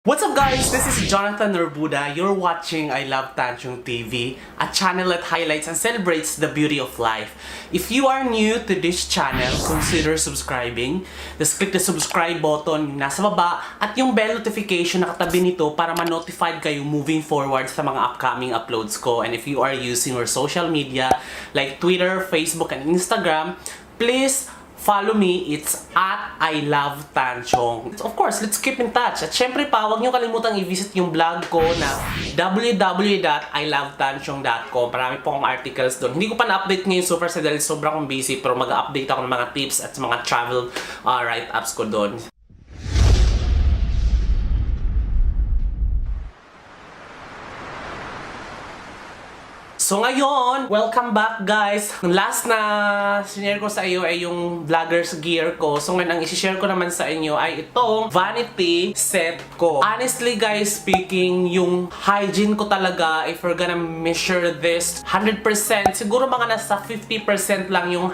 What's up guys? This is Jonathan Norbuda. You're watching I Love Tanchong TV, a channel that highlights and celebrates the beauty of life. If you are new to this channel, consider subscribing. Just click the subscribe button yung nasa baba at yung bell notification na katabi nito para ma-notified kayo moving forward sa mga upcoming uploads ko. And if you are using our social media like Twitter, Facebook, and Instagram, please follow me. It's at I Love Tanchong. Of course, let's keep in touch. At syempre pa, huwag nyo kalimutang i-visit yung blog ko na www.ilovetanchong.com. Marami po akong articles doon. Hindi ko pa na-update ngayon super sa dahil sobrang akong busy, pero mag-update ako ng mga tips at mga travel write-ups ko doon. So ngayon, welcome back guys! Last na sinare ko sa iyo ay yung vlogger's gear ko. So ngayon, ang isi-share ko naman sa inyo ay itong vanity set ko. Honestly guys, speaking, yung hygiene ko talaga, if we're gonna measure this 100%, siguro mga nasa 50% lang yung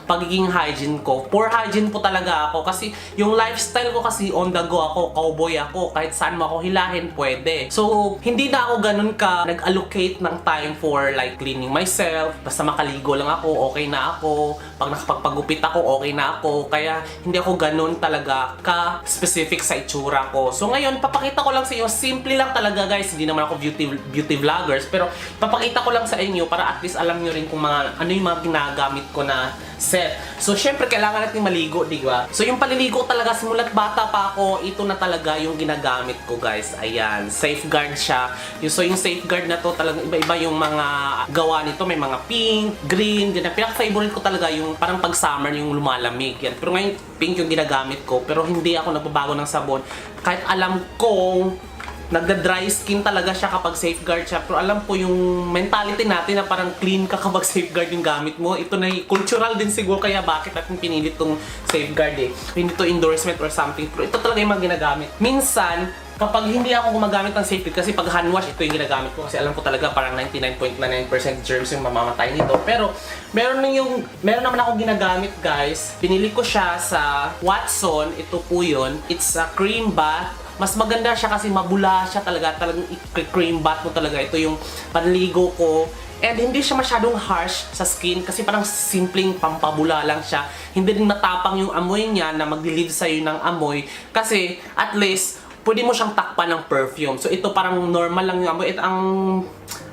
pagiging hygiene ko. Poor hygiene po talaga ako kasi yung lifestyle ko kasi on the go ako, cowboy ako, kahit saan mo ako hilahin, pwede. So, hindi na ako ganun ka nag-allocate ng time for like cleaning myself. Basta makaligo lang ako, okay na ako. Pag nakapagpagupit ako, okay na ako. Kaya hindi ako ganun talaga ka-specific sa itsura ko. So ngayon, papakita ko lang sa inyo, simple lang talaga guys. Hindi naman ako beauty vloggers, pero papakita ko lang sa inyo para at least alam nyo rin kung ano yung mga ginagamit ko na set. So syempre, kailangan natin maligo, di ba? So yung paliligo talaga, simulat bata pa ako, ito na talaga yung ginagamit ko guys. Ayan, safeguard siya. So yung safeguard na to, talagang iba-iba yung mga gawa nito. May mga pink, green, ganyan. Pinaka-favorite ko talaga yung parang pag summer yung lumalamig. Yan. Pero ngayon, pink yung ginagamit ko. Pero hindi ako nagbabago ng sabon. Kahit alam kong nagda-dry skin talaga siya kapag safeguard siya. Pero alam ko yung mentality natin na parang clean ka kapag safeguard yung gamit mo. Ito na cultural din siguro kaya bakit natin pinilit tong safeguard eh. Hindi to endorsement or something. Pero ito talaga yung mga ginagamit. Minsan, kapag hindi ako gumagamit ng safety, kasi pag hand wash, ito yung ginagamit ko. Kasi alam ko talaga parang 99.99% germs yung mamamatay nito. Pero meron naman ako ginagamit guys. Pinili ko siya sa Watson. Ito po yun. It's a cream bath. Mas maganda siya kasi mabula siya talaga. Talagang i-cream bath mo talaga. Ito yung panligo ko. And hindi siya masyadong harsh sa skin kasi parang simpleng pampabula lang siya. Hindi din matapang yung amoy niya na mag-relieve sa'yo ng amoy. Kasi at least, pwede mo siyang takpan ng perfume. So ito parang normal lang yung amoy. Ang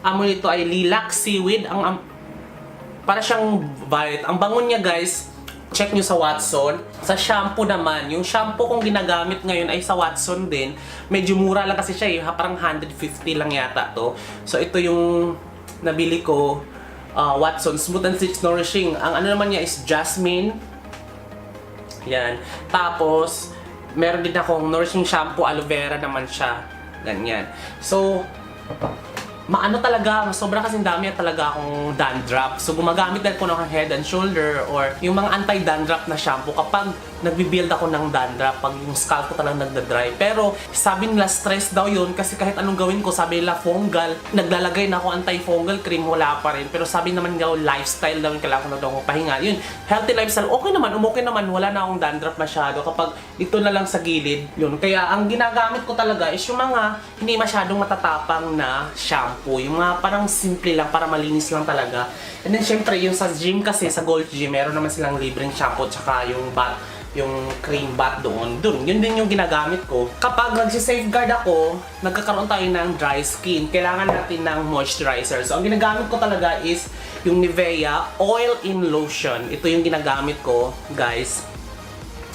amoy nito ay lilac seaweed. Para siyang violet. Ang bango niya guys, check nyo sa Watson. Sa shampoo naman, yung shampoo kong ginagamit ngayon ay sa Watson din. Medyo mura lang kasi siya eh. Parang 150 lang yata to. So ito yung nabili ko. Watson Smooth and Silk Nourishing. Ang ano naman niya is jasmine. Yan. Tapos, meron din akong nourishing shampoo, aloe vera naman siya. Ganyan. So, maano talaga, sobrang kasing dami talaga akong dandruff. So, gumagamit din ko ng Head and Shoulder or yung mga anti-dandruff na shampoo kapag nagbibuild ako ng dandruff, pag yung scalp ko talagang nagda-dry. Pero, sabi nila stress daw yun kasi kahit anong gawin ko, sabi nila fungal, naglalagay na ako anti-fungal cream, wala pa rin. Pero sabi naman daw, lifestyle daw yung kailangan na daw ako pahinga. Yun, healthy lifestyle, okay naman, wala na akong dandruff masyado kapag dito na lang sa gilid. Yun, kaya ang ginagamit ko talaga is yung mga hindi masyadong matatapang na shampoo. Yung mga parang simple lang, para malinis lang talaga. And then syempre, yung sa gym kasi, sa Gold Gym, meron naman silang libreng shampoo tsaka yung cream bath doon. Yun din yung ginagamit ko. Kapag nagsi-safeguard ako, nagkakaroon tayo ng dry skin. Kailangan natin ng moisturizer. So, ang ginagamit ko talaga is yung Nivea Oil-in Lotion. Ito yung ginagamit ko, guys.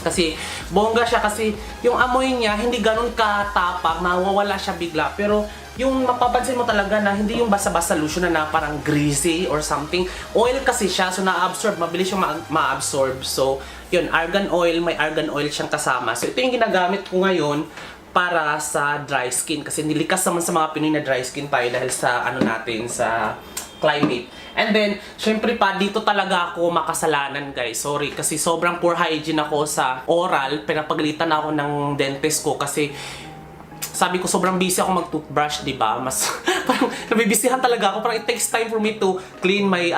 Kasi, bongga siya kasi yung amoy niya, hindi ganun katapang, nawawala siya bigla. Pero, yung mapapansin mo talaga na hindi yung basa-basa lotion na parang greasy or something. Oil kasi siya, so na-absorb, mabilis yung ma-absorb. So, yun, may argan oil siyang kasama. So, ito yung ginagamit ko ngayon para sa dry skin. Kasi nilikas naman sa mga Pinoy na dry skin tayo dahil sa sa climate. And then, syempre pa, dito talaga ako makasalanan guys. Sorry, kasi sobrang poor hygiene ako sa oral. Pinapagalitan ako ng dentist ko kasi sabi ko sobrang busy ako mag-toothbrush, di ba? Mas parang nabibisihan talaga ako. Parang it takes time for me to clean my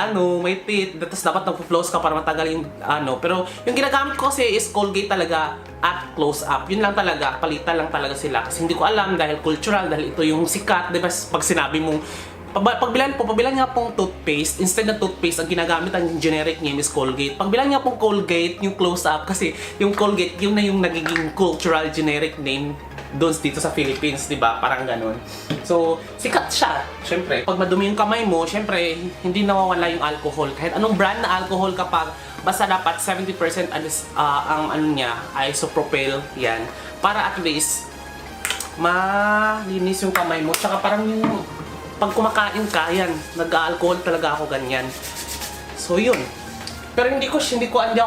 teeth. Tapos dapat nagpo-floss ka para matagal yung Pero yung ginagamit ko kasi is Colgate talaga. at close-up. Yun lang talaga, palitan lang talaga sila. Kasi hindi ko alam dahil cultural, dahil ito yung sikat. Diba pag sinabi mong, pagbilan nga pong toothpaste, instead na toothpaste, ang ginagamit ang generic name is Colgate. Pagbilan nga pong Colgate, yung close-up, kasi yung Colgate, yun na yung nagiging cultural generic name doon dito sa Philippines, di ba? Parang ganun. So, sikat siya. Siyempre, pag madumi yung kamay mo, siyempre, hindi nawawala yung alcohol. Kahit anong brand na alcohol kapag, basta dapat 70% ang ano niya, isopropyl, yan. Para at least, malinis yung kamay mo. Tsaka parang yung, pag kumakain ka, yan, nag-alcohol talaga ako ganyan. So, yun. Pero hindi ako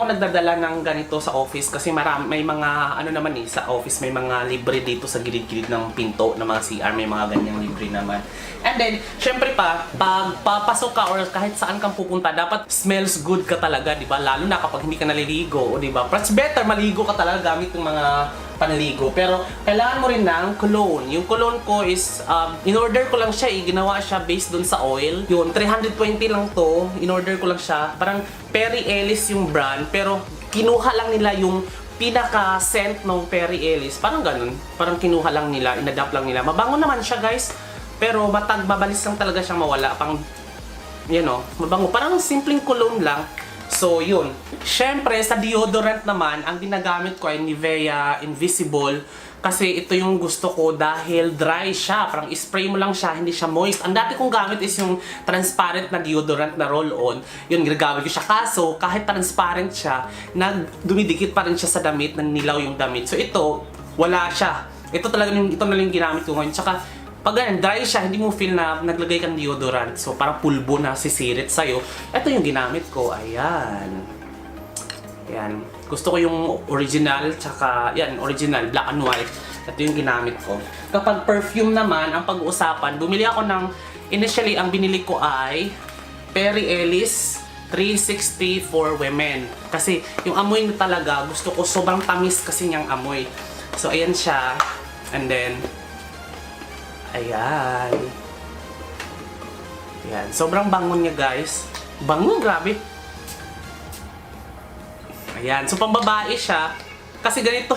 nagdadala ng ganito sa office kasi may mga ano naman sa office may mga libre dito sa gilid-gilid ng pinto ng mga CR, may mga ganyang libre naman. And then, syempre pag papasok ka or kahit saan kang pupunta, dapat smells good ka talaga, di ba? Lalo na kapag hindi ka naliligo, di ba? But it's better maligo ka talaga gamit yung mga panligo. Pero kailangan mo rin ng cologne. Yung cologne ko is, in-order ko lang siya, ginawa siya based dun sa oil. Yun, 320 lang to. In-order ko lang siya. Parang Perry Ellis yung brand, pero kinuha lang nila yung pinaka-scent ng Perry Ellis. Parang ganun. Parang kinuha lang nila, inadapt lang nila. Mabango naman siya, guys. Pero mabalis lang talaga siyang mawala. Pang, mabango. Parang simpleng cologne lang. So, yun. Siyempre, sa deodorant naman, ang ginagamit ko ay Nivea Invisible. Kasi ito yung gusto ko dahil dry siya. Parang spray mo lang siya, hindi siya moist. Ang dati kong gamit is yung transparent na deodorant na roll-on. Yun, ginagamit ko siya. Kaso, kahit transparent siya, dumidikit pa rin siya sa damit, naninilaw yung damit. So, ito, wala siya. Ito na lang yung ginamit ko ngayon. Tsaka, pag ganyan, dry siya, hindi mo feel na naglagay kang deodorant. So, parang pulbo na sisirit sa'yo. Ito yung ginamit ko. Ayan. Ayan. Gusto ko yung original, tsaka, original, black and white. Ito yung ginamit ko. Kapag perfume naman, ang pag-uusapan, bumili ako ng, initially, ang binili ko ay Perry Ellis 360 for women. Kasi, yung amoy na talaga, gusto ko sobrang tamis kasi niyang amoy. So, ayan siya. And then, ayan. Ayan. Sobrang bango niya, guys. Bango, grabe. Ayan. So, pambabae siya. Kasi ganito.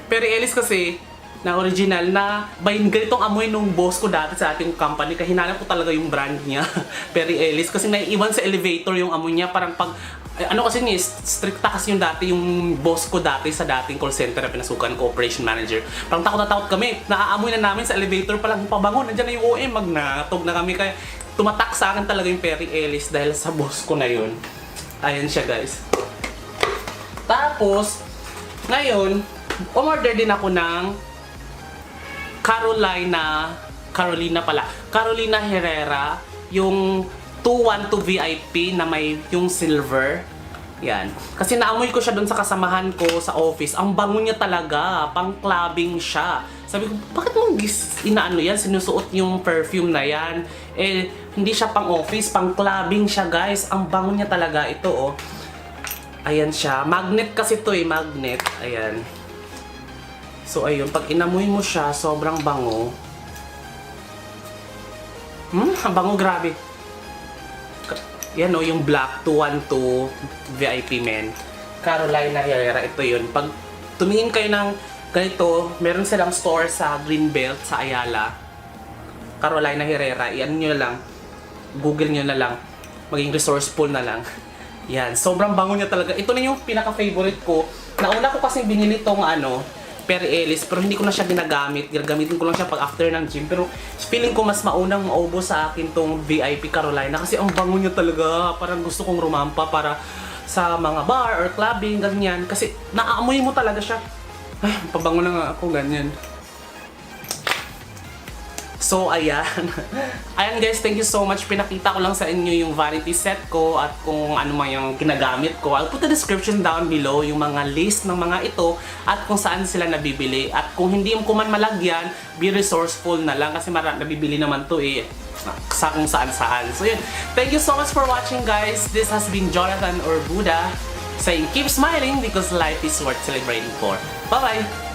Perry Ellis kasi, na original, na ganitong amoy nung boss ko dati sa ating company. Kaya hinanap ko talaga yung brand niya. Perry Ellis. Kasi naiiwan sa elevator yung amoy niya. Parang pag, kasi niya, stricta kasi yung dati, yung boss ko dati sa dating call center na pinasukan ko, operation manager. Parang takot na takot kami. Naaamoy na namin sa elevator pa lang, pabango, nandiyan na yung OM, magnatog na kami. Kaya tumatak sa akin talaga yung Perry Ellis dahil sa boss ko na yun. Ayan siya, guys. Tapos, ngayon, umorder din ako ng Carolina Herrera, yung 212 VIP na may yung silver. Yan. Kasi naamoy ko siya doon sa kasamahan ko sa office. Ang bango niya talaga. Pang clubbing siya. Sabi ko, bakit mo sinusuot yung perfume na yan? Eh, hindi siya pang office, pang clubbing siya, guys. Ang bango niya talaga. Ito, oh. Ayan siya. Magnet kasi to eh, magnet. Ayan. So, ayun. Pag inamoy mo siya, sobrang bango. Ang bango, grabe. Yan o, yung black 212 VIP men. Carolina Herrera, ito yun. Pag tumingin kayo ng ganito, meron silang store sa Greenbelt, sa Ayala. Carolina Herrera, iyan nyo lang. Google nyo na lang. Maging resourceful na lang. Yan, sobrang bango niya talaga. Ito na yung pinaka-favorite ko. Nauna ko kasi binili tong Perry Ellis, pero hindi ko na siya ginagamit. Gagamitin ko lang siya pag after ng gym. Pero feeling ko mas maunang maubos sa akin tong VIP Carolina kasi ang bango niya talaga. Parang gusto kong rumampa para sa mga bar or clubbing, ganyan. Kasi naaamoy mo talaga siya. Ay, pabango na nga ako, ganyan. So, ayan. Ayan guys, thank you so much. Pinakita ko lang sa inyo yung vanity set ko at kung ano man yung ginagamit ko. I'll put the description down below, yung mga list ng mga ito at kung saan sila nabibili. At kung hindi mo man malagyan, be resourceful na lang kasi nabibili naman to eh. Sa kung saan-saan. So yun, thank you so much for watching guys. This has been Jonathan or Buddha saying keep smiling because life is worth celebrating for. Bye-bye!